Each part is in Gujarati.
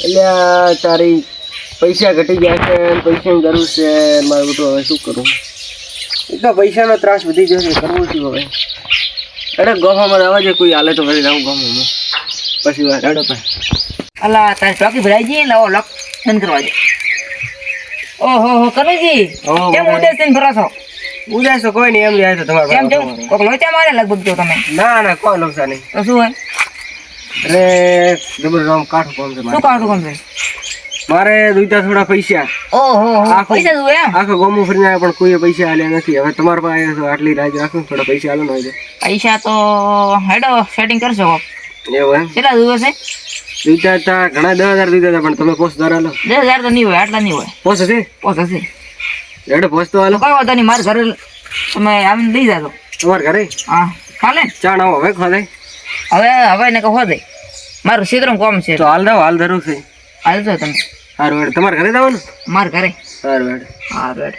એટલે તારી પૈસા ઘટી ગયા છે, પૈસાની જરૂર છે, મારે બધું હવે શું કરું? એક તો પૈસાનો ત્રાસ વધી ગયો છે, કરવું શું હવે? અરે ગોવામાં આવવા છે, કોઈ હાલે તો વળી રહું ગોમાં પછી વાત અડો ભાઈ. અલા તારી ચોકી ભરાઈ ગઈ ને લોક બંધ કરવા દે. ઓહો હો કનુજી કેમ ઉદેશ થઈને ભરો છો? ઉદાસ તો કોઈ નહીં, એમ જાય તો તમારે કેમ કેમ કોક લોચા મારે લગભગ જો તમે? ના કોઈ નુકસાન નહીં. તો શું હોય? અરે જબર રામ કાઠું કામ છે શું કાઢું કોણ છે? મારે દુઈતા થોડા પૈસા. ઓહો હો પૈસા જોવે એમ? આખો ગોમું ફરીને આવ્યા પણ કોઈએ પૈસા આલ્યા નથી. હવે તમારા પાસે આવ્યા છો, આટલી રાજ રાખો, થોડા પૈસા આલો ને. પૈસા તો હેડો સેટિંગ કરશો. એવું એમ? કેટલા જોવે છે? દુઈતા હતા ઘણા 10,000 દીધા હતા, પણ તમે પોસ્ટ દર આલો. 10,000 તો નહીં હોય, આટલા નહીં હોય. પોસ્ટ હશે? પોસ્ટ હશે. રેડો પોસ્ટ તો આલો. કઈ વાંધો નહીં, મારા ઘરે તમે આવીને લઈ જાજો. તમારા ઘરે? હા ચાલે ને? ચા ના હવે ખોદાય. હવે ને કહો દે મારું ક્ષેત્રમાં કોમ છે તો હાલ ધરું છે. હાલ છો તમે? સારું હેડ. તમારા ઘરે જવાનું? મારા ઘરે. સારું હેડ. હા રેડ.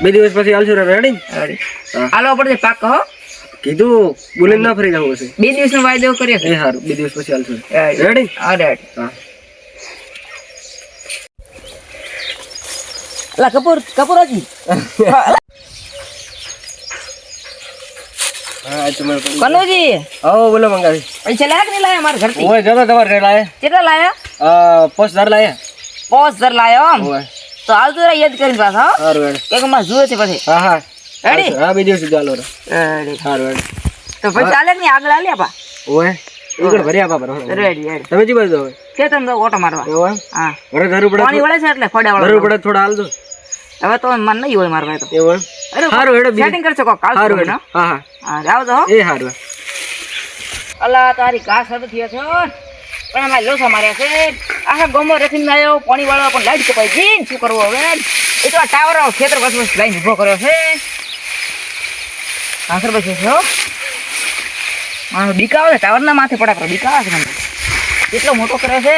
2 દિવસ પછી આવશું રેડી? રેડી. હાલો પડશે પાક કહો. કીધું બોલીને ના ફરી જવું હશે. 2 દિવસનો વાયદો કર્યો છે. સારું 2 દિવસ પછી આવશું. રેડી? હા રેડ. હા. અલા કપૂરજી હા તમારે કનુજી આવો બોલો મંગાવી. પૈસા લાયા કે નહીં લાયા મારા ઘરથી? ઓય જતો તમારે ઘરે લાયા. કેટલા લાયા? પોસ્ટ દર લાયા. 5000 લાયો આમ ઓય તો હાલ તો યાદ કરીને પાછા હો. સારું હેડ. એક માં જુએ છે પછી. હા રેડી? હા 2 દિવસ સુધી આલો રે. રેડી. સારું હેડ. તો પછી ચાલે કે નહીં આગળ આલ્યા પા? ઓય ઈકડ ભર્યા બાપા. Ready ready. તમે જી બાજુ હવે? કે તમે તો ઓટો મારવા. એવું એમ? હા ઘરે જરૂર પડે. પાણી વળે છે એટલે ફળ્યા જરૂર વળે. પડે થોડા હાલ દો. હવે તો મન નહીં હોય મારવા તો. એવું એમ? અરે સારું હેડ. સેટિંગ કરશો કોક કાલ સારું હેડ. સુધીનો. હા હા જાવ તો હો. એ સારું. અલા તારી ઘાસ હદ થયા છે પણ અમારે લોસા માર્યા છે. આખા ગમો રખીને આવ્યો પાણી વાળવા પણ લાઈટ કપાઈ ગઈ. શું કરવું હવે? એ તો આ ટાવર ખેતર બસ લાઈન ઉભો કર્યો છે. કાંકર બસે છે હો. મારો બીકાવે છે ટાવરના માથે પડા કરો બીકાવે છે મને. કેટલો મોટો કરે છે.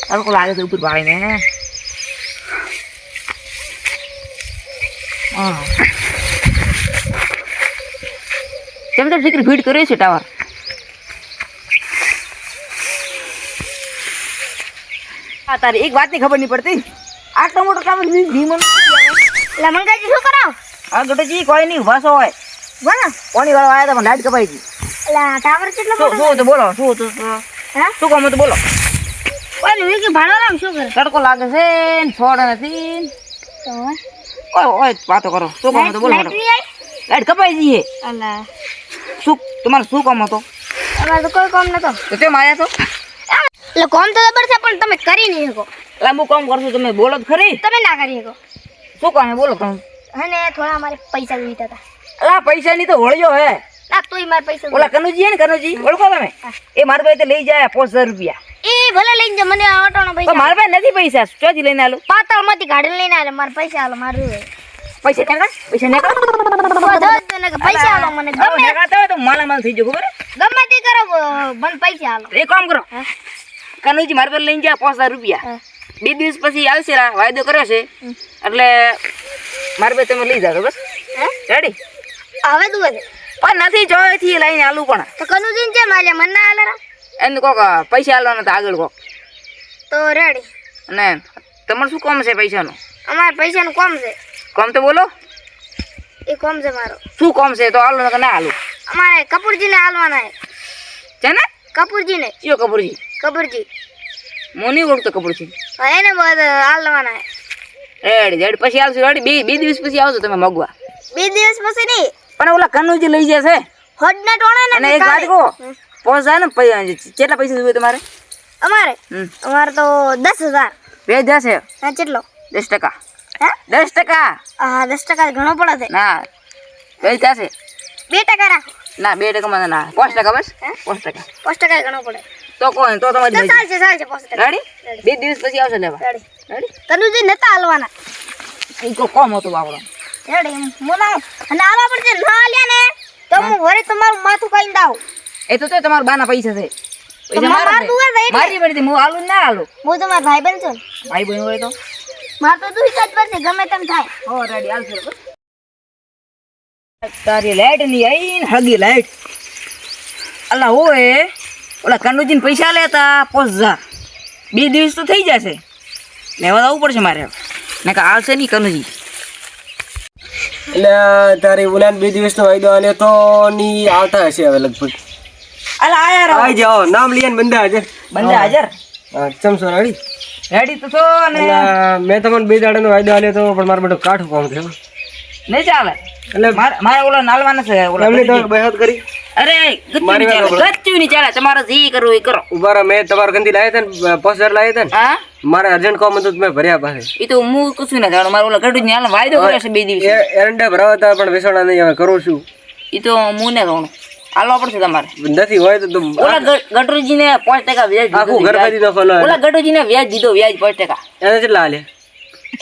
તડકો લાગે છે ઉપર ભાઈને. હા કેમ તો દીકરી ફીટ કર્યો છે ટાવર. હા તારી એક વાતની ખબર નહીં પડતી. આટલો મોટો ટાવર ભીમન લા મંગાજી શું કરાવ? આ ગટજી કોઈ નહીં ઉભાસો હોય. બોલો. પાણી વાળો આવ્યા પણ લાઈટ કપાઈ ગઈ. લા ટાવર કેટલો શું મોટો? શું તો બોલો શું હા? શું કામ તો બોલો. ઓય લુઈ કે ભાડો રામ શું કરે? તડકો લાગે છે ને છોડ નથી. તો ઓય ઓય વાતો કરો. શું કામ તો બોલો. લાઈટ નહીં આવી? લાઈટ કપાઈ ગઈ છે. અલા શું તમારે શું કામ હતો? અમારે તો કોઈ કામ નતો. તો કેમ આવ્યા છો? એટલે કામ તો જબર છે પણ તમે કરી નહીં શકો. એટલે હું કામ કરશું તમે બોલો તો ખરી. તમે ના કરી શકો. શું કામ બોલો તમે? અને થોડા અમારે પૈસા જોઈતા હતા. અલા પૈસા ની તો વળ્યો હે. ના તોય મારે પૈસા ઓલા કનુજી હે ને કનુજી ઓળખો તમે? એ મારા પાસે લઈ જાય 5000 રૂપિયા. એ ભલે લઈને જા મને ઓટોનો પણ પૈસા. મારા પાસે નથી પૈસા. ચોથી લઈને આલું. પાતાળમાંથી ગાડી લઈને આલે મારે પૈસા આલો મારું. પૈસા નેકા પૈસા નેકા પૈસા આલો મને ગમે નેકાતા હોય તો માલામાલ થઈ જાય ખબર હે? ગમે તે કરો મને પૈસા આલો. એક કામ કરો કનુજી મારા પાસે લઈને જાય 5000 રૂપિયા. 2 દિવસ પછી આવશે વાયદો કર્યો છે એટલે મારા પાસે તમે લઈ જાઓ બસ. રેડી? હવે તું છે પણ નથી જોઈથી લઈને આલું પણ તો કનુજીન છે માલ્યા મને ના આલે રા. એને કોક પૈસા આલવાના હતા આગળ કોક. તો રેડી. અને તમારે શું કામ છે પૈસાનું? અમારે પૈસાનું કામ છે. કામ તો બોલો. એ કામ છે મારો. શું કામ છે તો આલો કે ના આલું? અમારે કપૂરજીને આલવાના છે ને? કપૂરજીને. કયો કપૂરજી? કપૂરજી મોની ઓળખતો કપૂરજી. એને બધા આલવાના. રેડી રેડી પછી આવશું. રેડી 2 દિવસ પછી આવજો તમે મગવા. 2 દિવસ પછી નહીં પણ ઓલા કનુજી લઈ જશે. હોડના ટોણા ને. અને એક વાત કહો પહોંચાય ને કેટલા પૈસા જોઈએ તમારે? અમારે તો 10,000. બે જશે. હા કેટલો? 10%. હે 10%? હા 10% ઘણો પડે છે. ના બે જશે. 2% રાખો. ના 2% માં ના 5% બસ. 5%. 5% ઘણો પડે. તો કોઈ તો તમારી ચાલશે 5%. રેડી? 2 દિવસ પછી આવશે લેવા. રેડી. રેડી? કનુજી નતા આલવાના. એ તો કોમ હતું બાપડો. રેડી મોના અને આલવા પડશે. ના આલ્યા ને તો હું વરે તમારું માથું કાઈ દાવ. એ તો તમારા બાના પૈસા છે. તો માર તું હે મારી પડી હું આલું ના આલું. હું તમાર ભાઈ બન છું. ભાઈ બહેન હોય તો માર તો તું જ પડશે ગમે તેમ થાય. હો રેડી આવશે. તારી લાઈટ ની આઈ ને હગી લાઈટ. અલા ઓય ઓલા કનુજીને પૈસા લેતા 5000 2 દિવસ તો થઈ જશે, લેવા આવવું પડશે મારે, ને કે આવશે નહીં કનુજી. એટલે તારી ઓલાને 2 દિવસનો વાયદો આલ્યો તો ની આવતા હશે હવે લગભગ. અલા આયા રહો. આવી જાઓ, નામ લઈએ ને બંદા હાજર. બંદા હાજર. ચમસો રેડી. રેડી તો છો ને. મેં તમને 2 દાડાનો વાયદો આલ્યો તો પણ મારે બધું કાઠું કામ થયું. નહીં ચાલે. એટલે મારે ઓલા નાલવાના છે. ઓલા એમની તો બહેત કરી. અરે ગચ્ચું નહીં ચાલે, તમારે જે કરવું એ કરો. ઉભા રહો, મેં તમારા ગંદી લાવ્યા હતા ને 5000 લાવ્યા હતા ને, હા મારે અર્જન્ટ કામ હતું મેં ભર્યા પાસે. એ તો હું કશું ના જાણું. મારે ઓલા ગઢું ને વાયદો કર્યો છે 2 દિવસ. એરંડા ભરાવા હતા પણ વેસાણા નહીં, હવે કરું છું. એ તો હું ને જાણું, હાલવા પડશે તમારે. નથી હોય તો ઓલા ગટુજી ને 5% વ્યાજ દીધું. આખું ઘર ખાધી નાખો. ઓલા ગટુજી ને વ્યાજ દીધો, વ્યાજ 5%. એને કેટલા હાલ્યા?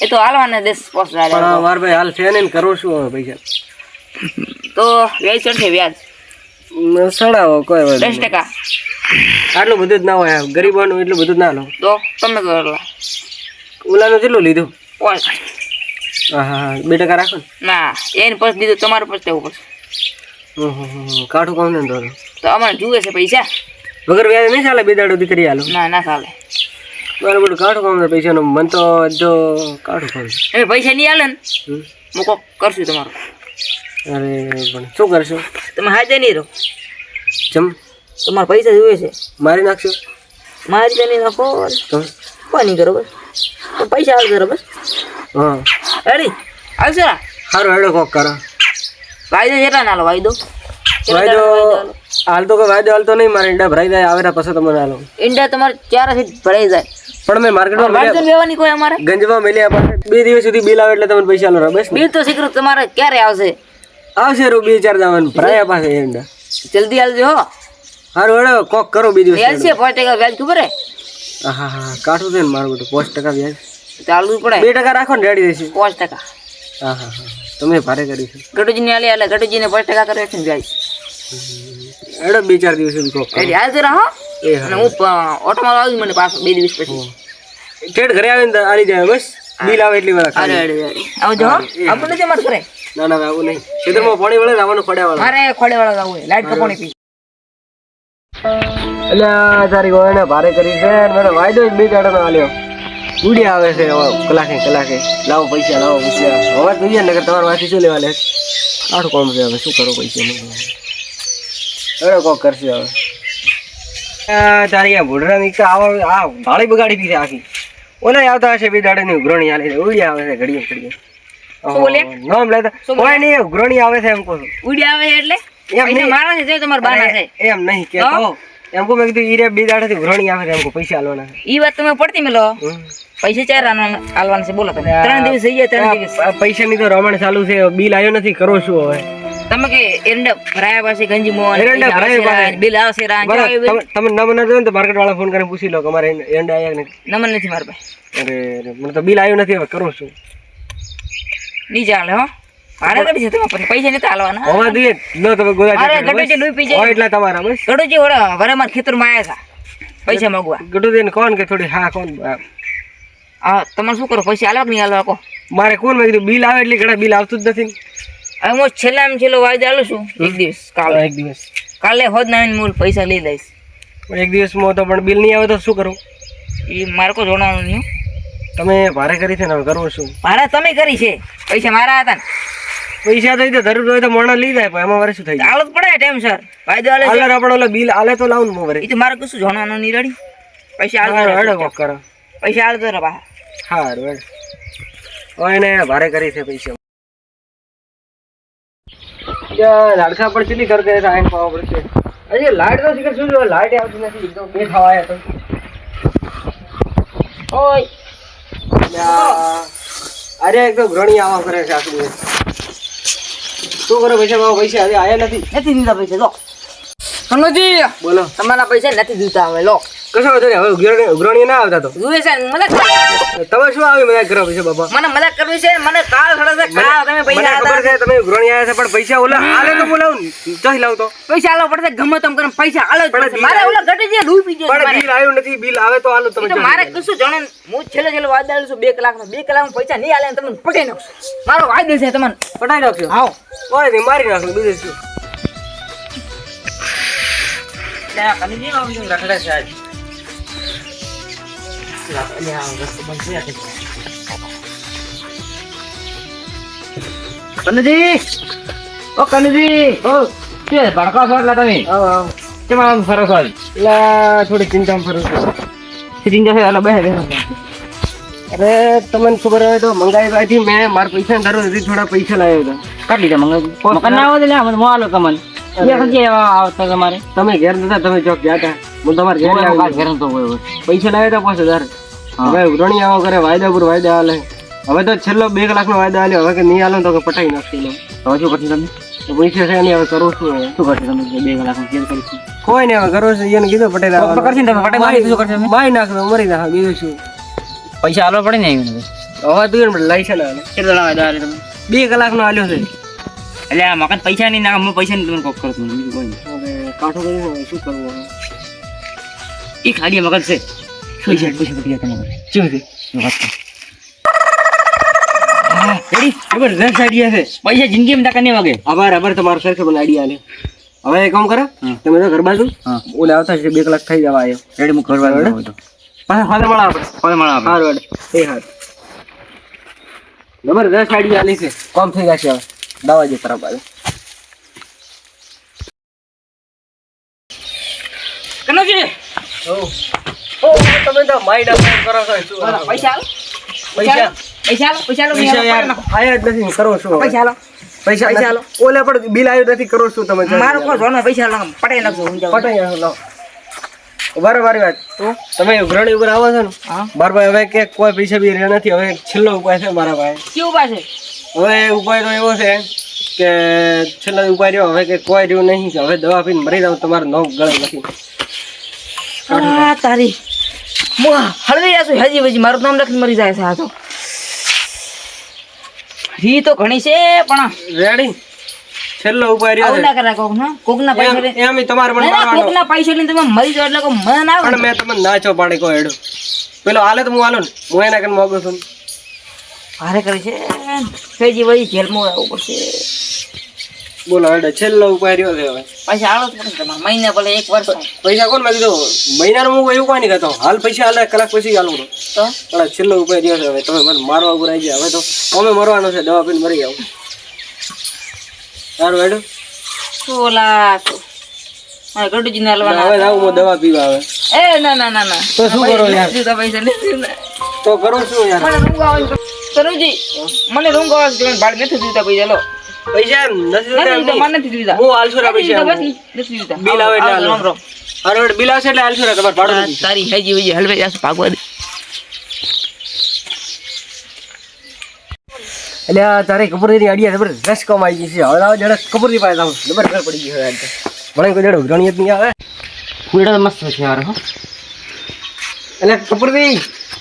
એ તો હાલવાના 10% પણ મારે ભાઈ હાલ છે ને, કરું છું હવે પૈસા તો વ્યાજ ચડશે. વ્યાજ સડાવો કોઈ વાત 10%. આટલું બધું જ ના હોય, ગરીબોનું એટલું બધું જ ના લો. તો તમે કરો. ઓલાનું કેટલું લીધું? 5. હા હા 2% રાખો ને. ના એને પછી દીધું, તમારે પછી દેવું પડશે. કાઠું કોમ ને તો અમારે જુએ છે પૈસા વગર વ્યાજ નહીં ચાલે. 2 દાડો દીકરી હાલો. ના ના ચાલે. મારે બધું કાઠું કામ છે પૈસાનું. મન તો જો કાઠું કામ છે. એ પૈસા નહીં હાલે ને હું કોક કરશું તમારું. અરે પણ શું કરશો તમે હાજર નહીં રહો. જમ તમારે પૈસા જોઈએ છે. મારી નાખશો? મારી તો નહીં નાખો. કોઈ નહીં કરો બસ, તો પૈસા હાલ કરો બસ. હા રેડી આવશે. સારું હેડો કોક કરો. વાયદો કેટલા ના લો? વાયદો હાલ તો કોઈ વાયદો હાલતો નહીં. મારે ઈંડા ભરાઈ જાય આવેરા પછી તમને હાલો. ઈંડા તમારે 4 ભરાઈ જાય. પણ મેં માર્કેટમાં વાયદો લેવાની કોઈ અમારે ગંજમાં મેલ્યા પાસે 2 દિવસ સુધી બિલ આવે એટલે તમને પૈસા હાલો. બસ બિલ તો શીખરું તમારે ક્યારે આવશે? આવશે રૂ 2-4 જવાનું ભરાયા પાસે ઈંડા. જલ્દી આવજો હો. સારું હેડો કોક કરો. 2 દિવસ વ્યાજ છે 5% વ્યાજ ખબર હે? હા હા કાઠું છે ને મારું બધું. 5% વ્યાજ ચાલવું પડે. 2% રાખો ને રેડી રહેશે. 5%. હા હા હા તમે ભારે કરી છે. ગટુજીને આલે આલે ગટુજીને 5% કરે છે ને વ્યાજ. હેડો 2-4 દિવસ સુધી કોક કરો. રેડી હાલ જરા હો. એ અને હું ઓટોમાં આવી મને પાછો 2 દિવસ પછી. ઠેઠ ઘરે આવીને આલી જાય બસ. બિલ આવે એટલી વાર અરે અરે આવજો હો. આપણે નથી માર કરે. ના ના આવું નહીં. ખેતરમાં પાણી વળે આવવાનું ખોડ્યા વાળા. મારે ખોડે વાળા જવું છે. લાઈટ કપોણી પી. એટલે તારી ગોળને ભારે કરી છે. મને વાયદો જ 2 દાડાનો આલ્યો. ઉડી આવે છે કલાકે લાવો પૈસા લાવો પૈસા. હવે જોઈએ ને કે તમારે વાંચી શું લેવા લે. આઠું કોમ છે હવે શું કરો પૈસા નહીં. હવે કોક કરશે હવે. તારી આ ભૂડરાની તો આવો આ ભાળી બગાડી પીશે આખી. ઓલા આવતા હશે 2 દાડાની ઉઘરણી આલે છે. ઉડી આવે છે ઘડીએ ઘડીએ. શું બોલે? નામ લેતા કોઈ નહીં ઉઘરણી આવે છે એમ કહું છું. ઉડી આવે એટલે એમ નહીં. મારા છે તમારા બાના છે એમ નહીં કે તો એમ કહું મેં કીધું ઈરે 2 દાડાથી ઉઘરણી આવે છે એમ કહું પૈસા આલવાના છે. ઈ વાત તમે પડતી મેલો. પૈસા 4 આલવાના છે. બોલો તમે 3 દિવસ થઈ ગયા. 3 દિવસ પૈસાની તો રમણ ચાલુ છે. બિલ આવ્યો નથી. કરો શું હવે? તમે કે એરંડા ભરાયા પાસે ગંજી મોહન એરંડા ભરાયા પાસે. બિલ આવશે રા. તમે નંબર જો ને તો માર્કેટ વાળા ફોન કરીને પૂછી લો કે અમારે એરંડા આવ્યા નથી. નંબર નથી મારા પાસે. અરે મને તો બિલ આવ્યું નથી. હવે કરું શું? નહીં ચાલે હો. મારે કરી છે તમારા પાસે પૈસા નથી હાલવાના. હોવા દઈએ ન તમે ગોદા અરે ગટુજી લૂઈ પી જાય. એટલા તમારા બસ. ગટુજી ઓરા વરે મારા ખેતરમાં આવ્યા હતા પૈસા માંગવા. ગટુજી ને કોણ કે થોડી હા કોણ હા તમારે શું કરો? પૈસા હાલવા કે નહીં હાલવા કહો? મારે કોણ મેં કીધું બિલ આવે એટલે ઘણા બિલ આવતું જ નથી. હવે હું છેલ્લામાં છેલ્લો વાયદો આલું છું. 1 દિવસ કાલે. 1 દિવસ કાલે હોદ નાવીને મૂળ પૈસા લઈ લઈશ. 1 દિવસમાં તો પણ બિલ નહીં આવે તો શું કરું? એ મારે કોઈ જોડવાનું નહીં. તમે ભારે કરી છે ને હવે કરવું શું? મારા તમે કરી છે. પૈસા મારા હતા ને. પૈસા તો જરૂર હોય તો મોણા લઈ જાય પણ એમાં વરે શું થઈ જાય? હાલત પડે ટાઈમ સર વાયદો આલે છે. આલે આપણે ઓલા બિલ આલે તો લાવું ને વરે. એ તો મારે કશું જોડવાનું નહીં. રેડી પૈસા હેડો હાલ કોક કરો. પૈસા હાલ તો બહાર. સારું હેડ. હવે એને ભારે કરી છે પૈસા. લાડકા પણ ચીલી કરતે આઈને પાવા પડશે. હજી લાઈટ તો શીખર શું જોવે? લાઈટ આવતી નથી. એકદમ બે થવાયા તો ઓય અરે એક તો ઘણી આવા કરે છે આખું. શું કરો પૈસા? પૈસા હજી આયા નથી દીધા પૈસા. લો કનુજી બોલો. તમારા પૈસા નથી દીધા. હવે લો કશો વાંધો નહીં. હવે ઉઘરાણી ના આવતા તો જુએ છે મજાક. તમે શું આવી મજાક કરો પૈસા બાપા? મને મજાક કરવી છે. મને કાલ ખડે છે. કાલ તમે પૈસા ખબર છે તમે ઉઘરાણી આવ્યા છે પણ પૈસા ઓલા આલે તો બોલાવું જઈ લાવતો. પૈસા આલો પડશે. ગમે તેમ કરીને પૈસા આલો જ પડશે. મારે ઓલા ગટુજી લૂઈ પી જાય. પણ બિલ આવ્યું નથી. બિલ આવે તો આલો તમે. મારે કશું જાણો. હું છેલ્લે વાયદો આલું છું 2 કલાકનો. 2 કલાકમાં પૈસા નહીં આલે તમને પટાઈ નાખશું. મારો વાયદો છે તમને પટાઈ નાખશો. આવો કોઈ નહીં મારી નાખશું બીજું શું. કનુજી રખડે છે આજ. કનુજી, ઓ કનુજી, ઓ કે ભડકા છો એટલે તમે આવો આવો કેમ આમ ફરો છો? એટલે થોડી ચિંતામાં ફરું છું. સિટિંગ જશે એટલે બેહે અરે તમને ખબર હોય તો મંગાવી મેં મારા પૈસા જરૂર હતી, થોડા પૈસા લાવ્યો હતો. કાઢી દે મકાન ના આવે લે મને મોઆલો કમન એ ખંજે આવતા તમારે તમે ઘેર નતા, તમે ચોક ગયા હતા, હું તમારે ઘેર આવ્યો. ઘેર તો હોય પૈસા લાવ્યા હતા 5000. હવે ઉઘરણી આવો કરે, વાયદા પર વાયદા હાલે. હવે તો છેલ્લો 2 કલાકનો વાયદા હાલ્યો, હવે કે નહીં હાલો તો કે પટાઈ નાખી લો. હવે શું કરશું તમે? તો પૈસા છે નહીં, હવે કરું શું? હવે શું કરશો તમે 2 કલાક કેમ કરીશું? કોઈ નહીં, હવે કરો છો એને કીધું પટેલ તો કરશે ને તમે પટાઈ મારી શું કરશો તમે? મારી નાખો, મરી નાખો, બીજું શું? પૈસા આલવા પડે ને આવીને હવે તું લઈ છે ને હાલે. કેટલા વાયદા હાલે તમે? 2 કલાકનો હાલ્યો છે. એટલે આ મકાન પૈસા નહીં ના હું પૈસા નહીં તમને કોક કરું છું બીજું કોઈ નહીં. હવે કાઠું કર્યું ને, શું કરવું હવે? એ ખાલી મકાન છે પૈસા પૈસા પટી ગયા તમારે શું છે? રેડી જબરદસ્ત આઈડિયા છે. પૈસા જિંદગીમાં તાકા નહીં વાગે. આભાર આભાર, તમારો સરખે મને આઈડિયા આલે. હવે એક કામ કરો, તમે તો ઘર બાજુ હા ઓલે આવતા છે 2 કલાક થઈ જવા આવ્યો. રેડી હું કરવા હોય તો પાછા ફાધર મળા આપણે. હવે મળા આપણે. હારું એ હાર. જબરદસ્ત આઈડિયા આલી છે, કામ થઈ જશે. હવે દવા જે તરફ આવે. કનોજી ઓ તમે તો માઇન્ડ અપ કરો છો શું? પૈસા આલો પૈસા પૈસા આલો પૈસા આલો પૈસા યાર આયા જ નથી, કરો શું? પૈસા આલો પૈસા પૈસા આલો. ઓલે પણ બિલ આવ્યું નથી, કરો શું તમે? મારો કોઈ જોનો પૈસા આલો પટાઈ નાખજો હું જાઉં. પટાઈ આવો, લાવો. બરાબર વાત. તમે ઉઘરાણી ઉપર આવો છો ને, હા મારા ભાઈ હવે કે કોઈ પૈસા બી રહ્યા નથી. હવે છેલ્લો ઉપાય છે મારા ભાઈ. કેવું પાસે હવે ઉપાય તો એવો છે કે છેલ્લો ઉપાય રહ્યો હવે કે કોઈ રહ્યું નહીં, કે હવે દવા પીને મરી જાવ, તમારું નામ ગળે નથી. આ તારી મુઆ હળવી જાશું હજી હજી મારું નામ લખીને મરી જાય છે આ તો. રી તો ઘણી છે પણ રેડી? છેલ્લો ઉપાય રહ્યો આવું છે. ના કરા કોકના પૈસા લઈને એમ તમારે મને મારવાનો. કોકના પૈસા લઈને તમે મરી જાવ એટલે કોઈ મન આવે પણ મેં તમને ના ચો પાડે કોઈ હેડો. પેલો હાલે તો હું હાલો ને, હું એના કને મોગું છું. ભારે કરે છે ફેજી વળી જેલમાં આવવું પડશે. બોલો હેડો, છેલ્લો ઉપાય રહ્યો છે. હવે પૈસા આલો જ પડે તમારે મહિને ભલે 1 વર્ષ પૈસા કોણ મેં કીધું મહિનાનું હું એવું કોઈ નહીં કહેતો. હાલ પૈસા હાલ કલાક પછી હાલું તો તો પણ આ છેલ્લો ઉપાય રહ્યો છે. હવે તમે મને મારવા ઉપર આવી જાય. હવે તો અમે મરવાનો છે, દવા પીને મરી જાવ. સારું હેડો. ઓલા તો આ ગડુજી ને હવે હલવાના જાઉં હું દવા પીવા. હવે એ ના ના ના ના તો શું કરો યાર? દીધા પૈસા નથી તો કરો શું યાર? મને રૂંગ આવે છે. કરુજી મને રૂંગ આવે છે ભાડ નથી દીધા પૈસા લો પૈસા નથી નથી દીધા દીધા. મને નથી દીધા હું હાલશું રા નથી દીધા, પૈસા. બસ નથી દીધા બિલ આવે એટલે આવો, હાલો. રામ રામ. હારું હેડો, બિલ આવશે એટલે હાલશું રા, તમારે ભાડું નથી. તારી હેજી વજી હલવે જાસ ભાગવા દે. એટલે આ તારે કપૂરની આઈડિયા જબરદસ્ત કમાઈ ગઈ છે. હવે આવો જડે કપૂરની પાસે આવું જબરદસ્ત પડી ગઈ છે. ભણે કોઈ જડે ઉઘરાણી જ નહીં આવે. કુડા મસ્ત છે યાર હો. એટલે કપૂરની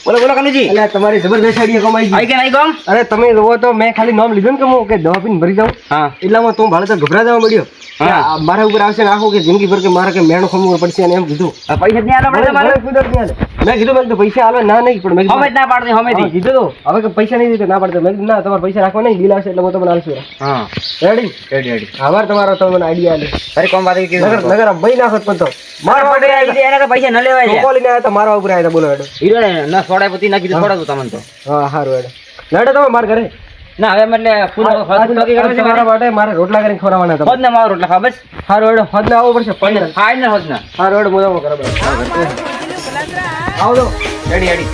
બોલો બોલો કનુજી એટલે તમારી જબરદસ્ત આઈડિયા કમાઈ ગઈ. આઈ કે નહીં ગમ અરે તમે જોવો તો મેં ખાલી નામ લીધું ને કે હું કે દવા પીને ભરી જાઉં, હા એટલામાં તું ભાડે તો ગભરા જવા મળ્યો. હા. આ મારા ઉપર આવશે ને આખું કે જિંદગી ભર કે મારે કે મેણું ખમવું પડશે અને એમ કીધું. આ પૈસા નહીં આલો પડે તમારે મને કુદરત નહીં હાલે. મેં કીધું મેં કીધું પૈસા હાલો ના નહીં, પણ મેં કીધું હમે જ ના પાડતી હમે હા, થી કીધું તો હવે કે પૈસા નહીં દીધે ના પાડતો. મેં કીધું ના તમારે પૈસા રાખવા નહીં, બિલ આવશે એટલે હું તમને હાલશું. હા રેડી? રેડી રેડી આભાર તમારો, તમે મને આઈડિયા આલે. અરે કોમ વાત કે નગર નગર આમ ભાઈ નાખો પણ તો માર પડે એને તો પૈસા ન લેવાય છે કોકોલીને આયા તો મારા ઉપર આયા તા. બોલો હેડો. હીરો ના સોડાય પતિ નાખી દે સોડા તમને તો હા હારું હેડો. હેડો તમે માર ઘરે. ના હવે એટલે પૂરો ફાસ્ટ નોકી કરે છે મારા માટે મારે રોટલા કરીને ખવડાવવાના હતા. હોદ ના મારો એટલે ખબર હારું હેડો, હદને આવવું પડશે. હાઈ ના હોદ ના હારું હેડો, હું આવું બરાબર. આવો તો રેડી રેડી